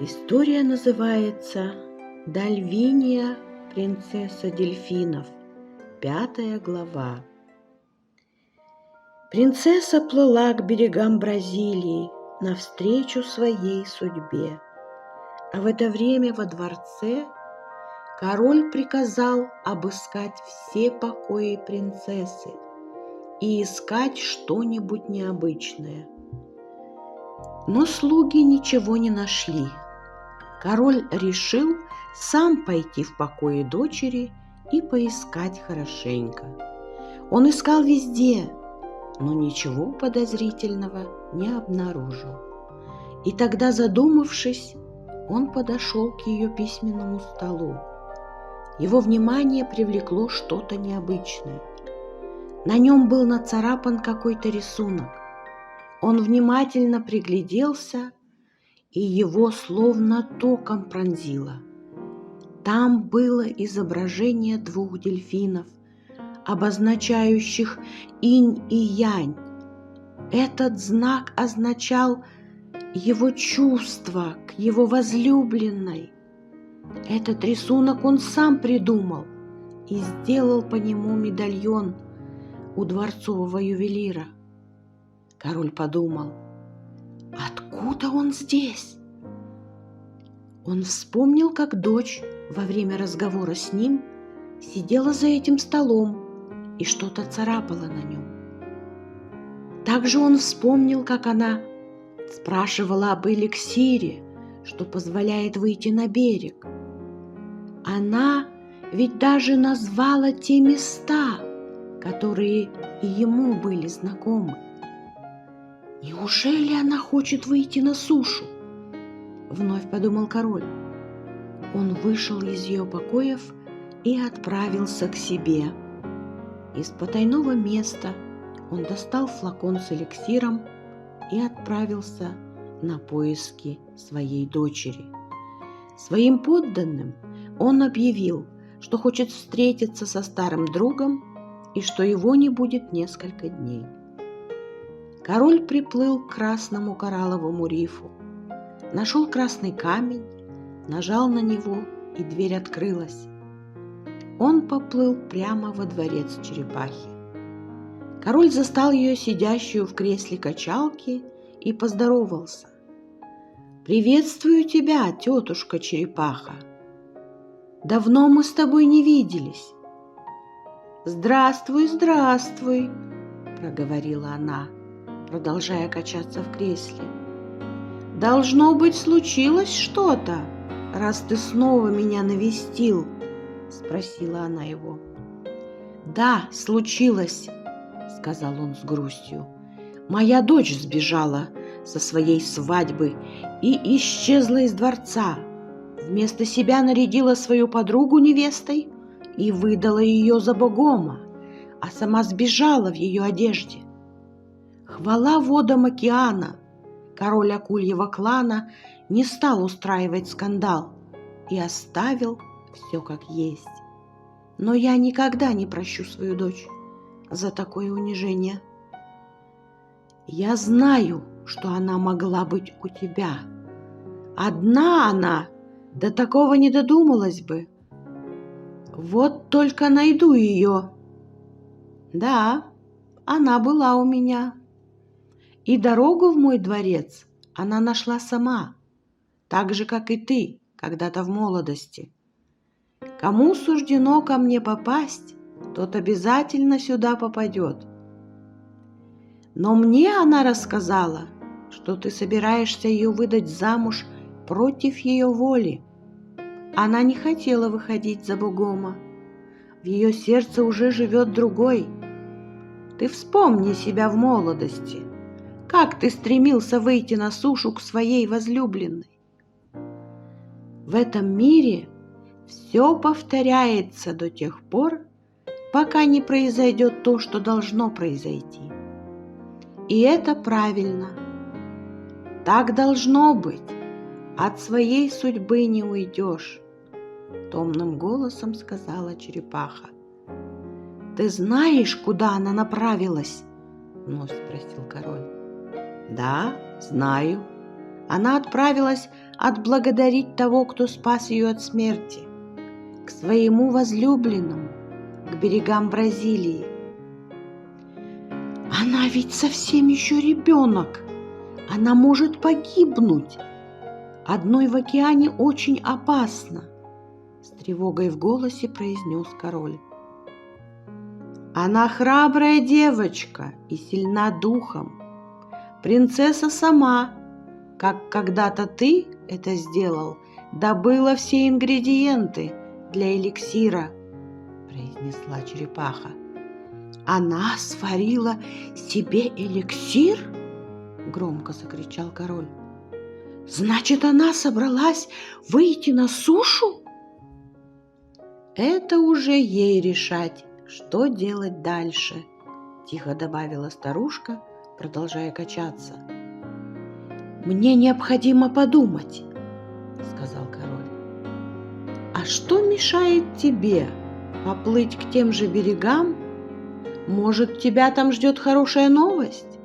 История называется «Дальвиния, принцесса дельфинов», 5 глава. Принцесса плыла к берегам Бразилии навстречу своей судьбе. А в это время во дворце король приказал обыскать все покои принцессы и искать что-нибудь необычное. Но слуги ничего не нашли. Король решил сам пойти в покои дочери и поискать хорошенько. Он искал везде, но ничего подозрительного не обнаружил. И тогда, задумавшись, он подошел к ее письменному столу. Его внимание привлекло что-то необычное. На нем был нацарапан какой-то рисунок. Он внимательно пригляделся, и его словно током пронзило. Там было изображение 2 дельфинов, обозначающих инь и янь. Этот знак означал его чувство к его возлюбленной. Этот рисунок он сам придумал и сделал по нему медальон у дворцового ювелира. Король подумал: откуда он здесь? Он вспомнил, как дочь во время разговора с ним сидела за этим столом и что-то царапала на нем. Также он вспомнил, как она спрашивала об эликсире, что позволяет выйти на берег. Она ведь даже назвала те места, которые и ему были знакомы. «Неужели она хочет выйти на сушу?» — вновь подумал король. Он вышел из ее покоев и отправился к себе. Из потайного места он достал флакон с эликсиром и отправился на поиски своей дочери. Своим подданным он объявил, что хочет встретиться со старым другом и что его не будет несколько дней. Король приплыл к красному коралловому рифу, нашел красный камень, нажал на него, и дверь открылась. Он поплыл прямо во дворец черепахи. Король застал ее сидящую в кресле качалки и поздоровался. «Приветствую тебя, тетушка черепаха! Давно мы с тобой не виделись». «Здравствуй, здравствуй!» — проговорила она, продолжая качаться в кресле. «Должно быть, случилось что-то, раз ты снова меня навестил?» — спросила она его. «Да, случилось», — сказал он с грустью. «Моя дочь сбежала со своей свадьбы и исчезла из дворца. Вместо себя нарядила свою подругу невестой и выдала ее за богома, а сама сбежала в ее одежде. Хвала водам океана, король акульего клана не стал устраивать скандал и оставил все как есть. Но я никогда не прощу свою дочь за такое унижение. Я знаю, что она могла быть у тебя. Одна она до такого не додумалась бы. Вот только найду ее. Да, она была у меня. И дорогу в мой дворец она нашла сама, так же, как и ты когда-то в молодости. Кому суждено ко мне попасть, тот обязательно сюда попадет. Но мне она рассказала, что ты собираешься ее выдать замуж против ее воли. Она не хотела выходить за богома. В ее сердце уже живет другой. Ты вспомни себя в молодости. Как ты стремился выйти на сушу к своей возлюбленной. В этом мире все повторяется до тех пор, пока не произойдет то, что должно произойти. И это правильно. Так должно быть. От своей судьбы не уйдешь, — томным голосом сказала черепаха. «Ты знаешь, куда она направилась?» — вновь спросил король. «Да, знаю», она отправилась отблагодарить того, кто спас ее от смерти, к своему возлюбленному, к берегам Бразилии. Она ведь совсем еще ребенок, она может погибнуть. Одной в океане очень опасно, с тревогой в голосе произнес король. Она храбрая девочка и сильна духом. Принцесса сама, как когда-то ты это сделал, добыла все ингредиенты для эликсира, произнесла черепаха. Она сварила себе эликсир? Громко закричал король. Значит, она собралась выйти на сушу? Это уже ей решать, что делать дальше, тихо добавила старушка, продолжая качаться. Мне необходимо подумать, сказал король. А что мешает тебе поплыть к тем же берегам? Может, тебя там ждет хорошая новость?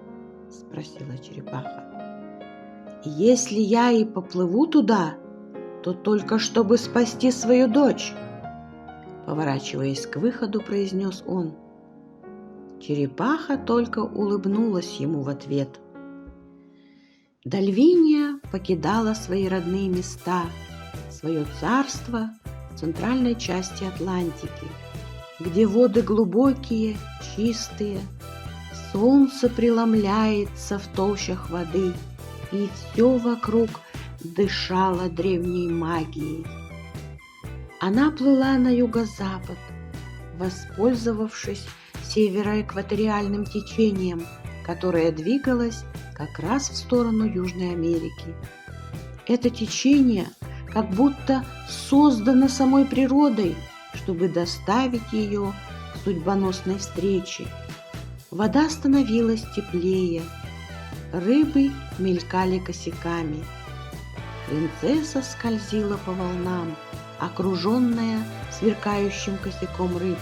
Спросила черепаха. Если я и поплыву туда, то только чтобы спасти свою дочь, поворачиваясь к выходу, произнес он. Черепаха только улыбнулась ему в ответ. Дальвиния покидала свои родные места, свое царство в центральной части Атлантики, где воды глубокие, чистые, солнце преломляется в толщах воды, и все вокруг дышало древней магией. Она плыла на юго-запад, воспользовавшись североэкваториальным течением, которое двигалось как раз в сторону Южной Америки. Это течение как будто создано самой природой, чтобы доставить ее к судьбоносной встрече. Вода становилась теплее, рыбы мелькали косяками. Принцесса скользила по волнам, окруженная сверкающим косяком рыб,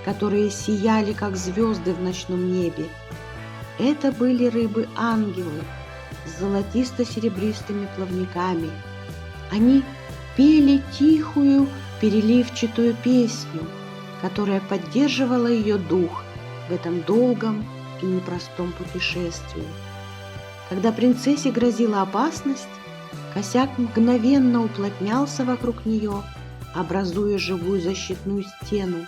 которые сияли, как звезды в ночном небе. Это были рыбы-ангелы с золотисто-серебристыми плавниками. Они пели тихую, переливчатую песню, которая поддерживала ее дух в этом долгом и непростом путешествии. Когда принцессе грозила опасность, косяк мгновенно уплотнялся вокруг нее, образуя живую защитную стену.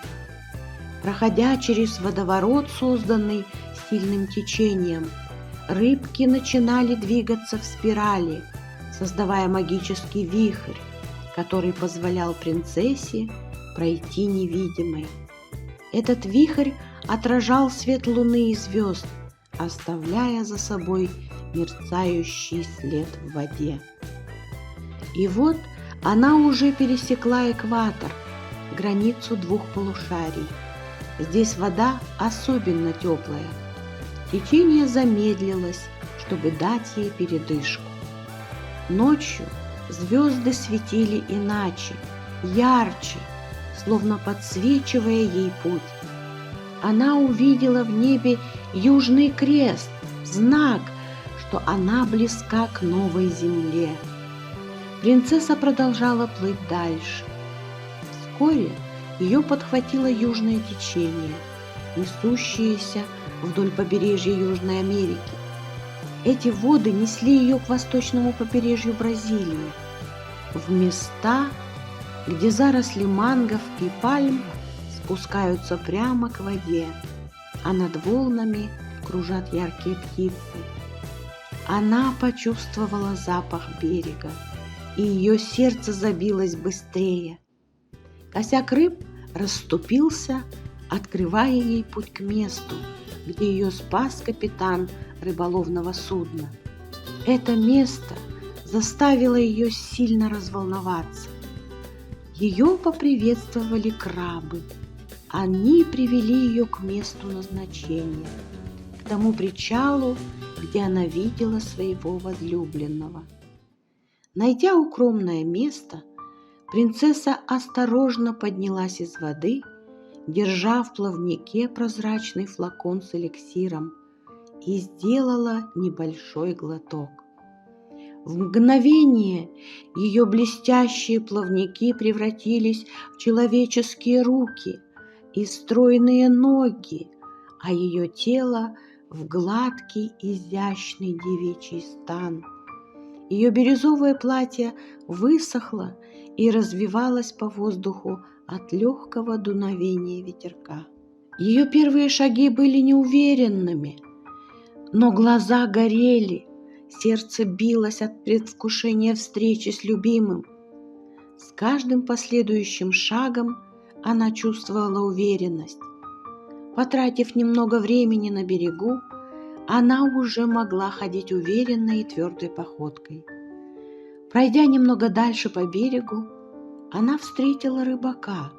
Проходя через водоворот, созданный сильным течением, рыбки начинали двигаться в спирали, создавая магический вихрь, который позволял принцессе пройти невидимой. Этот вихрь отражал свет луны и звезд, оставляя за собой мерцающий след в воде. И вот она уже пересекла экватор, границу двух полушарий. Здесь вода особенно теплая. Течение замедлилось, чтобы дать ей передышку. Ночью звезды светили иначе, ярче, словно подсвечивая ей путь. Она увидела в небе Южный Крест, знак, что она близка к новой земле. Принцесса продолжала плыть дальше. Вскоре ее подхватило южное течение, несущееся вдоль побережья Южной Америки. Эти воды несли ее к восточному побережью Бразилии, в места, где заросли мангов и пальм спускаются прямо к воде, а над волнами кружат яркие птицы. Она почувствовала запах берега, и ее сердце забилось быстрее. Косяк рыб расступился, открывая ей путь к месту, где ее спас капитан рыболовного судна. Это место заставило ее сильно разволноваться. Ее поприветствовали крабы. Они привели ее к месту назначения, к тому причалу, где она видела своего возлюбленного. Найдя укромное место, принцесса осторожно поднялась из воды, держа в плавнике прозрачный флакон с эликсиром, и сделала небольшой глоток. В мгновение ее блестящие плавники превратились в человеческие руки и стройные ноги, а ее тело в гладкий, изящный девичий стан. Ее бирюзовое платье высохло и развивалось по воздуху от легкого дуновения ветерка. Ее первые шаги были неуверенными, но глаза горели, сердце билось от предвкушения встречи с любимым. С каждым последующим шагом она чувствовала уверенность. Потратив немного времени на берегу, она уже могла ходить уверенной и твердой походкой. Пройдя немного дальше по берегу, она встретила рыбака,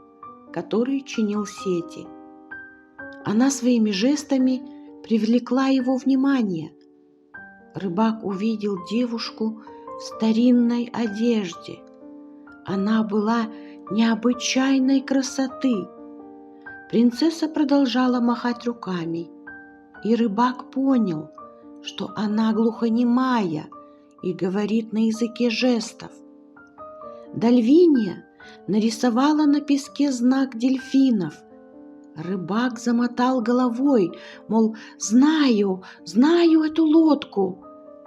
который чинил сети. Она своими жестами привлекла его внимание. Рыбак увидел девушку в старинной одежде. Она была необычайной красоты. Принцесса продолжала махать руками, и рыбак понял, что она глухонемая и говорит на языке жестов. Дальвиния нарисовала на песке знак дельфинов. Рыбак замотал головой, мол, знаю эту лодку.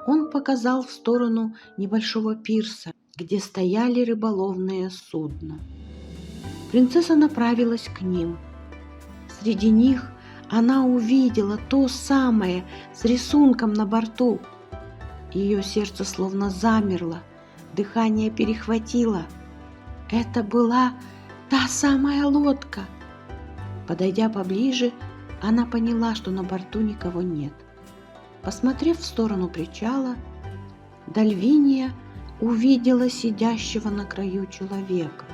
Он показал в сторону небольшого пирса, где стояли рыболовные судна. Принцесса направилась к ним. Среди них она увидела то самое с рисунком на борту. Ее сердце словно замерло, дыхание перехватило. Это была та самая лодка. Подойдя поближе, она поняла, что на борту никого нет. Посмотрев в сторону причала, Дальвиния увидела сидящего на краю человека.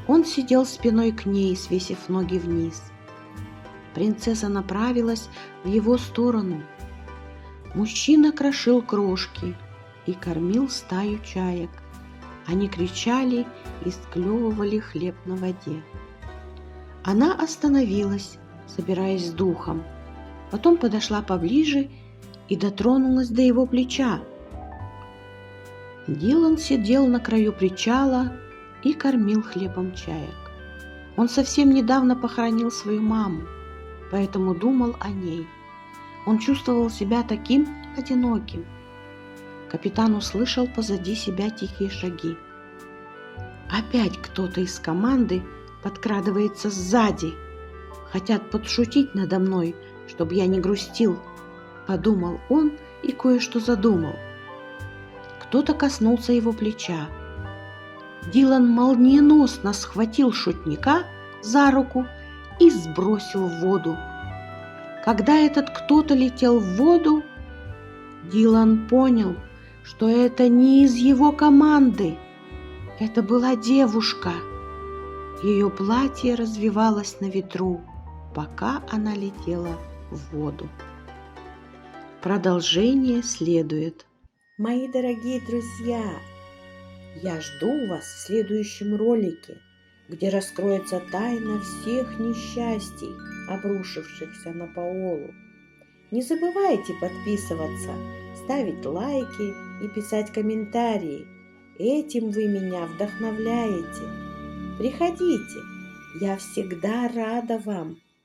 Он сидел спиной к ней, свесив ноги вниз. Принцесса направилась в его сторону. Мужчина крошил крошки и кормил стаю чаек. Они кричали и склевывали хлеб на воде. Она остановилась, собираясь с духом. Потом подошла поближе и дотронулась до его плеча. Дилан сидел на краю причала и кормил хлебом чаек. Он совсем недавно похоронил свою маму, поэтому думал о ней. Он чувствовал себя таким одиноким. Капитан услышал позади себя тихие шаги. Опять кто-то из команды подкрадывается сзади. Хотят подшутить надо мной, чтобы я не грустил, подумал он и кое-что задумал. Кто-то коснулся его плеча. Дилан молниеносно схватил шутника за руку и сбросил в воду. Когда этот кто-то летел в воду, Дилан понял, что это не из его команды. Это была девушка. Ее платье развивалось на ветру, пока она летела в воду. Продолжение следует. Мои дорогие друзья, я жду вас в следующем ролике, где раскроется тайна всех несчастий, обрушившихся на Паолу. Не забывайте подписываться, ставить лайки и писать комментарии. Этим вы меня вдохновляете. Приходите, я всегда рада вам.